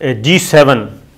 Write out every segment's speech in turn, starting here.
G7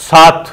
7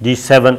G7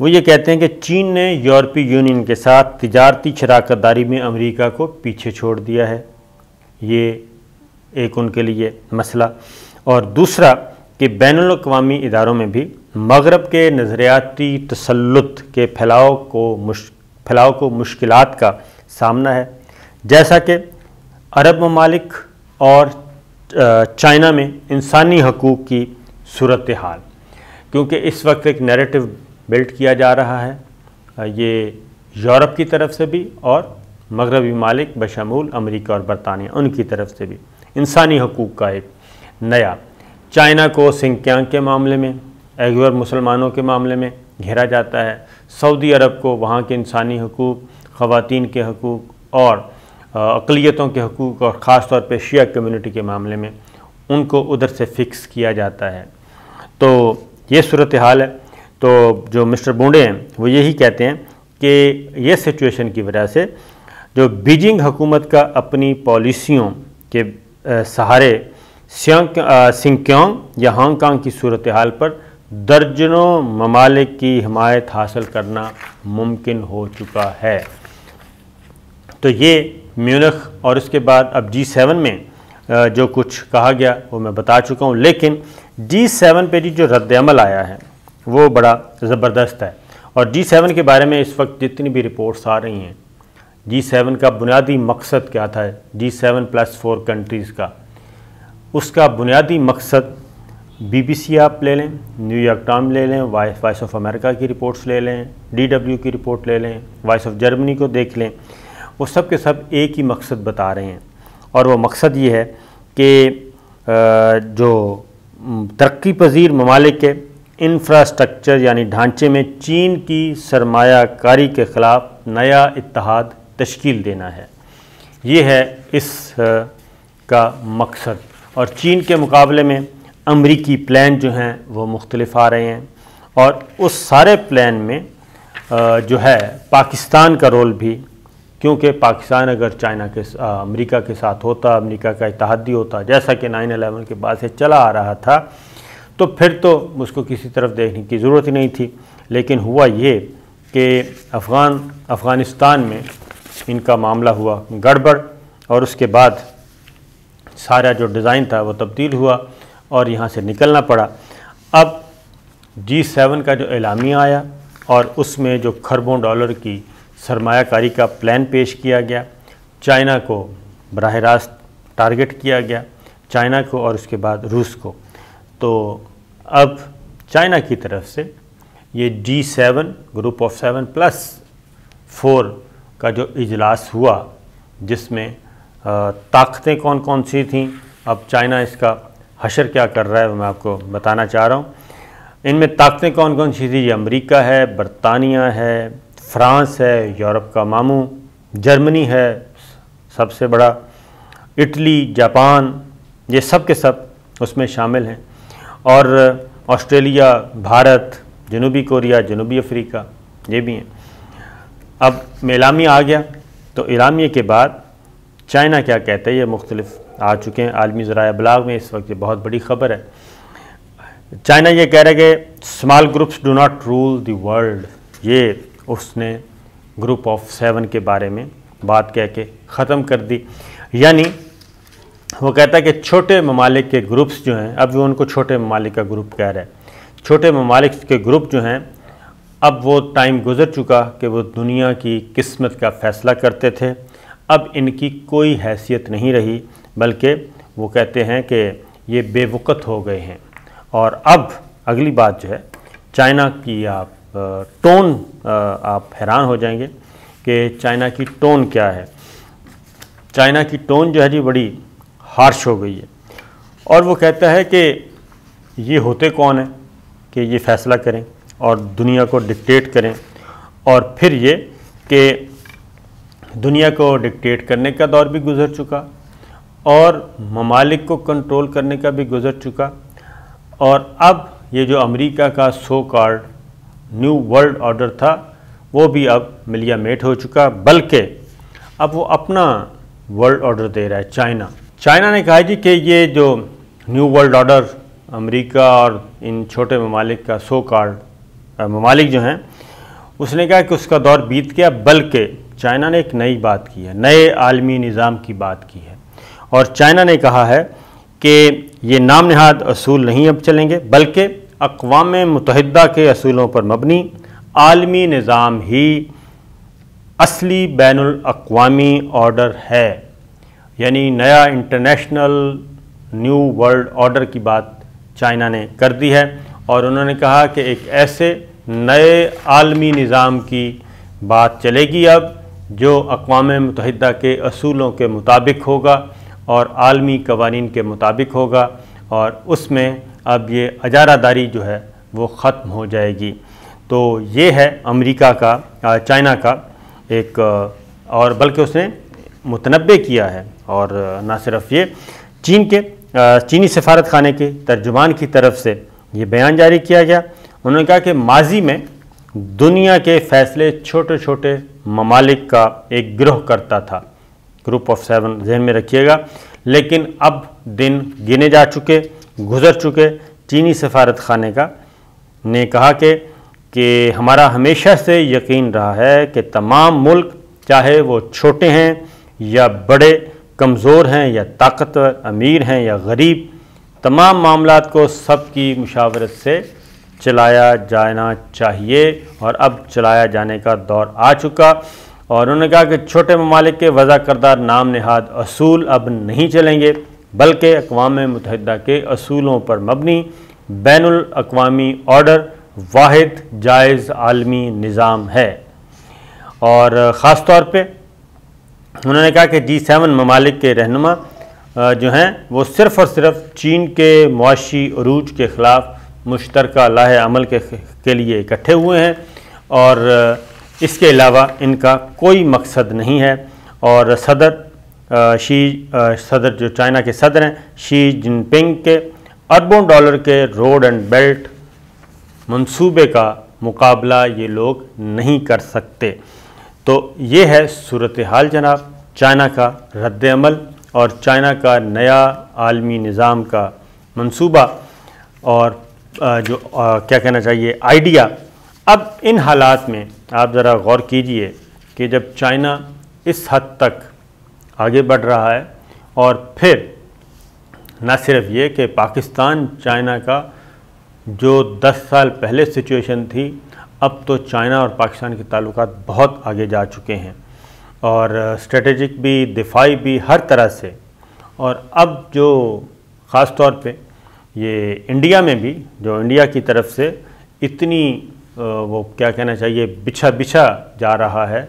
وہ یہ کہتے ہیں کہ چین نے یورپی یونین کے ساتھ تجارتی شراکت داری میں امریکہ کو پیچھے چھوڑ دیا ہے، یہ ایک ان کے لیے مسئلہ، اور دوسرا کہ بین الاقوامی اداروں میں بھی مغرب کے نظریاتی تسلط کے پھیلاؤ کو مشکلات کا سامنا ہے، جیسا کہ عرب ممالک اور چائنا میں انسانی حقوق کی صورتحال، کیونکہ اس وقت ایک نیریٹو بلڈ کیا جا رہا ہے، یہ یورپ کی طرف سے بھی اور مغربی ممالک بشمول امریکہ اور برطانیہ ان کی طرف سے بھی انسانی حقوق کا ایک نیا، چائنا کو سنکیانگ کے معاملے میں، ایغور مسلمانوں کے معاملے میں گھیرا جاتا ہے، سعودی عرب کو وہاں کے انسانی حقوق، خواتین کے حقوق اور اقلیتوں کے حقوق اور خاص طور پہ شیعہ کمیونٹی کے معاملے میں ان کو ادھر سے فکس کیا جاتا ہے۔ تو یہ صورتحال ہے۔ تو جو مسٹر بونڈے ہیں وہ یہی کہتے ہیں کہ یہ سچویشن کی وجہ سے جو بیجنگ حکومت کا اپنی پالیسیوں کے سہارے سنکیانگ یا ہانگ کانگ کی صورتحال پر درجنوں ممالک کی حمایت حاصل کرنا ممکن ہو چکا ہے۔ تو یہ میونخ اور اس کے بعد اب G7 میں جو کچھ کہا گیا وہ میں بتا چکا ہوں، لیکن G7 پہ جو رد عمل آیا ہے وہ بڑا زبردست ہے، اور G7 کے بارے میں اس وقت جتنی بھی رپورٹس آ رہی ہیں، G7 کا بنیادی مقصد کیا تھا، G7+4 کنٹریز کا، اس کا بنیادی مقصد BBC آپ لے لیں، نیو یارک ٹائم لے لیں، وائس آف امریکہ کی رپورٹس لے لیں، DW کی رپورٹ لے لیں، وائس آف جرمنی کو دیکھ لیں، وہ سب کے سب ایک ہی مقصد بتا رہے ہیں، اور وہ مقصد یہ ہے کہ جو ترقی پذیر ممالک کے انفراسٹرکچر یعنی ڈھانچے میں چین کی سرمایہ کاری کے خلاف نیا اتحاد تشکیل دینا ہے، یہ ہے اس کا مقصد۔ اور چین کے مقابلے میں امریکی پلان جو ہیں وہ مختلف آ رہے ہیں، اور اس سارے پلان میں جو ہے پاکستان کا رول بھی، کیونکہ پاکستان اگر امریکہ کے ساتھ ہوتا، امریکہ کا اتحادی ہوتا، جیسا کہ 9/11 کے بعد سے چلا آ رہا تھا، تو پھر تو اس کو کسی طرف دیکھنے کی ضرورت ہی نہیں تھی۔ لیکن ہوا یہ کہ افغانستان میں ان کا معاملہ ہوا گڑبڑ، اور اس کے بعد سارا جو ڈیزائن تھا وہ تبدیل ہوا اور یہاں سے نکلنا پڑا۔ اب G7 کا جو اعلامیہ آیا اور اس میں جو کھربوں ڈالر کی سرمایہ کاری کا پلان پیش کیا گیا، چائنا کو براہ راست ٹارگٹ کیا گیا، چائنا کو اور اس کے بعد روس کو۔ تو اب چائنا کی طرف سے یہ G7 گروپ آف 7+4 کا جو اجلاس ہوا، جس میں طاقتیں کون کون سی تھیں، اب چائنا اس کا حشر کیا کر رہا ہے وہ میں آپ کو بتانا چاہ رہا ہوں۔ ان میں طاقتیں کون کون سی تھیں، یہ امریکہ ہے، برطانیہ ہے، فرانس ہے، یورپ کا ماموں، جرمنی ہے سب سے بڑا، اٹلی، جاپان، یہ سب کے سب اس میں شامل ہیں، اور آسٹریلیا، بھارت، جنوبی کوریا، جنوبی افریقہ یہ بھی ہیں۔ اب اعلامیہ آ گیا، تو اعلامیہ کے بعد چائنا کیا کہتا ہے، یہ مختلف آ چکے ہیں عالمی ذرائع ابلاغ میں، اس وقت یہ بہت بڑی خبر ہے۔ چائنا یہ کہہ رہا ہے کہ small groups do not rule the world, یہ اس نے گروپ آف 7 کے بارے میں بات کہہ کے ختم کر دی، یعنی وہ کہتا ہے کہ چھوٹے ممالک کے گروپس جو ہیں، اب وہ ان کو چھوٹے ممالک کا گروپ کہہ رہا ہے، چھوٹے ممالک کے گروپ جو ہیں، اب وہ ٹائم گزر چکا کہ وہ دنیا کی قسمت کا فیصلہ کرتے تھے، اب ان کی کوئی حیثیت نہیں رہی، بلکہ وہ کہتے ہیں کہ یہ بے وقت ہو گئے ہیں۔ اور اب اگلی بات جو ہے چائنا کی، آپ ٹون آپ حیران ہو جائیں گے کہ چائنا کی ٹون کیا ہے۔ چائنا کی ٹون جو ہے جی بڑی ہارش ہو گئی ہے، اور وہ کہتا ہے کہ یہ ہوتے کون ہیں کہ یہ فیصلہ کریں اور دنیا کو ڈکٹیٹ کریں، اور پھر یہ کہ دنیا کو ڈکٹیٹ کرنے کا دور بھی گزر چکا اور ممالک کو کنٹرول کرنے کا بھی گزر چکا، اور اب یہ جو امریکہ کا so called new world order تھا وہ بھی اب ملیا میٹ ہو چکا، بلکہ اب وہ اپنا ورلڈ آرڈر دے رہا ہے۔ چائنا نے کہا جی کہ یہ جو نیو ورلڈ آرڈر امریکہ اور ان چھوٹے ممالک کا سو کالڈ ممالک جو ہیں اس نے کہا کہ اس کا دور بیت گیا، بلکہ چائنا نے ایک نئی بات کی ہے، نئے عالمی نظام کی بات کی ہے، اور چائنا نے کہا ہے کہ یہ نام نہاد اصول نہیں اب چلیں گے، بلکہ اقوام متحدہ کے اصولوں پر مبنی عالمی نظام ہی اصلی بین الاقوامی آرڈر ہے۔ یعنی نیا انٹرنیشنل نیو ورلڈ آرڈر کی بات چائنا نے کر دی ہے، اور انہوں نے کہا کہ ایک ایسے نئے عالمی نظام کی بات چلے گی اب جو اقوام متحدہ کے اصولوں کے مطابق ہوگا اور عالمی قوانین کے مطابق ہوگا، اور اس میں اب یہ اجارہ داری جو ہے وہ ختم ہو جائے گی۔ تو یہ ہے امریکہ کا چائنا کا ایک، اور بلکہ اس نے متنبع کیا ہے، اور نہ صرف یہ، چینی سفارت خانے کے ترجمان کی طرف سے یہ بیان جاری کیا گیا۔ انہوں نے کہا کہ ماضی میں دنیا کے فیصلے چھوٹے چھوٹے ممالک کا ایک گروہ کرتا تھا، گروپ آف 7 ذہن میں رکھیے گا، لیکن اب دن گنے جا چکے، گزر چکے۔ چینی سفارت خانے کا نے کہا کہ ہمارا ہمیشہ سے یقین رہا ہے کہ تمام ملک، چاہے وہ چھوٹے ہیں یا بڑے، کمزور ہیں یا طاقتور، امیر ہیں یا غریب، تمام معاملات کو سب کی مشاورت سے چلایا جانا چاہیے، اور اب چلایا جانے کا دور آ چکا۔ اور انہوں نے کہا کہ چھوٹے ممالک کے وضع کردہ نام نہاد اصول اب نہیں چلیں گے، بلکہ اقوام متحدہ کے اصولوں پر مبنی بین الاقوامی آرڈر واحد جائز عالمی نظام ہے۔ اور خاص طور پہ انہوں نے کہا کہ G7 ممالک کے رہنما جو ہیں وہ صرف اور صرف چین کے معاشی عروج کے خلاف مشترکہ لاہ عمل کے لیے اکٹھے ہوئے ہیں، اور اس کے علاوہ ان کا کوئی مقصد نہیں ہے۔ اور صدر جو چائنا کے صدر ہیں شی جن پنگ کے اربوں ڈالر کے روڈ اینڈ بیلٹ منصوبے کا مقابلہ یہ لوگ نہیں کر سکتے۔ تو یہ ہے صورتحال جناب، چائنا کا رد عمل اور چائنا کا نیا عالمی نظام کا منصوبہ، اور جو کیا کہنا چاہیے آئیڈیا۔ اب ان حالات میں آپ ذرا غور کیجئے کہ جب چائنا اس حد تک آگے بڑھ رہا ہے، اور پھر نہ صرف یہ کہ پاکستان چائنا کا جو 10 سال پہلے سچویشن تھی، اب تو چائنا اور پاکستان کے تعلقات بہت آگے جا چکے ہیں، اور اسٹریٹجک بھی، دفاعی بھی، ہر طرح سے۔ اور اب جو خاص طور پہ یہ انڈیا میں بھی، جو انڈیا کی طرف سے اتنی وہ کیا کہنا چاہیے بچھا جا رہا ہے،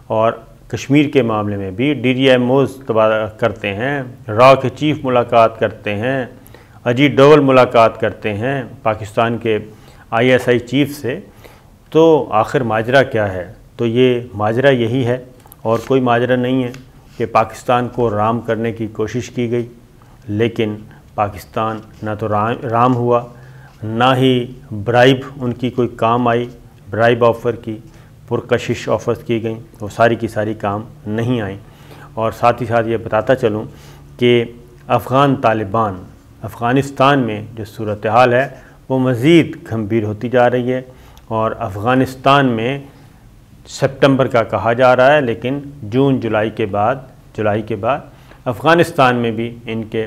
اور کشمیر کے معاملے میں بھی DDMOs کرتے ہیں، را کے چیف ملاقات کرتے ہیں، اجیت ڈوول ملاقات کرتے ہیں پاکستان کے ISI چیف سے، تو آخر ماجرا کیا ہے؟ تو یہ ماجرا یہی ہے، اور کوئی ماجرا نہیں ہے کہ پاکستان کو رام کرنے کی کوشش کی گئی، لیکن پاکستان نہ تو رام ہوا، نہ ہی برائب ان کی کوئی کام آئی، برائب آفر کی، پرکشش آفرز کی گئیں، وہ ساری کی ساری کام نہیں آئیں۔ اور ساتھ ہی ساتھ یہ بتاتا چلوں کہ افغان طالبان، افغانستان میں جو صورتحال ہے وہ مزید گھمبیر ہوتی جا رہی ہے، اور افغانستان میں سپٹمبر کا کہا جا رہا ہے، لیکن جون جولائی کے بعد افغانستان میں بھی ان کے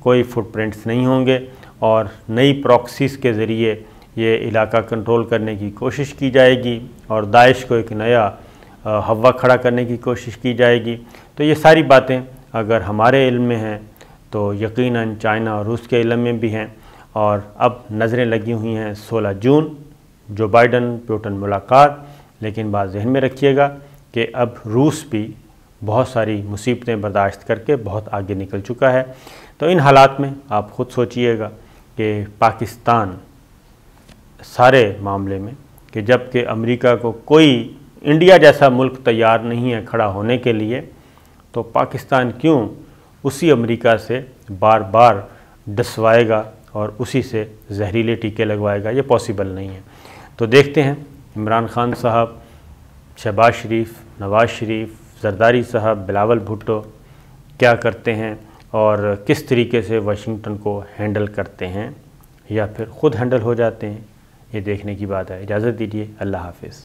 کوئی فٹ پرنٹس نہیں ہوں گے، اور نئی پراکسیز کے ذریعے یہ علاقہ کنٹرول کرنے کی کوشش کی جائے گی، اور داعش کو ایک نیا ہوا کھڑا کرنے کی کوشش کی جائے گی۔ تو یہ ساری باتیں اگر ہمارے علم میں ہیں تو یقیناً چائنا اور روس کے علم میں بھی ہیں، اور اب نظریں لگی ہوئی ہیں 16 جون جو بائیڈن پیوٹن ملاقات۔ لیکن بات ذہن میں رکھیے گا کہ اب روس بھی بہت ساری مصیبتیں برداشت کر کے بہت آگے نکل چکا ہے۔ تو ان حالات میں آپ خود سوچئے گا کہ پاکستان سارے معاملے میں، کہ جب کہ امریکہ کو کوئی انڈیا جیسا ملک تیار نہیں ہے کھڑا ہونے کے لیے، تو پاکستان کیوں اسی امریکہ سے بار بار ڈسوائے گا اور اسی سے زہریلے ٹیکے لگوائے گا؟ یہ پاسبل نہیں ہے۔ تو دیکھتے ہیں عمران خان صاحب، شہباز شریف، نواز شریف، زرداری صاحب، بلاول بھٹو کیا کرتے ہیں، اور کس طریقے سے واشنگٹن کو ہینڈل کرتے ہیں، یا پھر خود ہینڈل ہو جاتے ہیں۔ یہ دیکھنے کی بات ہے۔ اجازت دیجیے، اللہ حافظ۔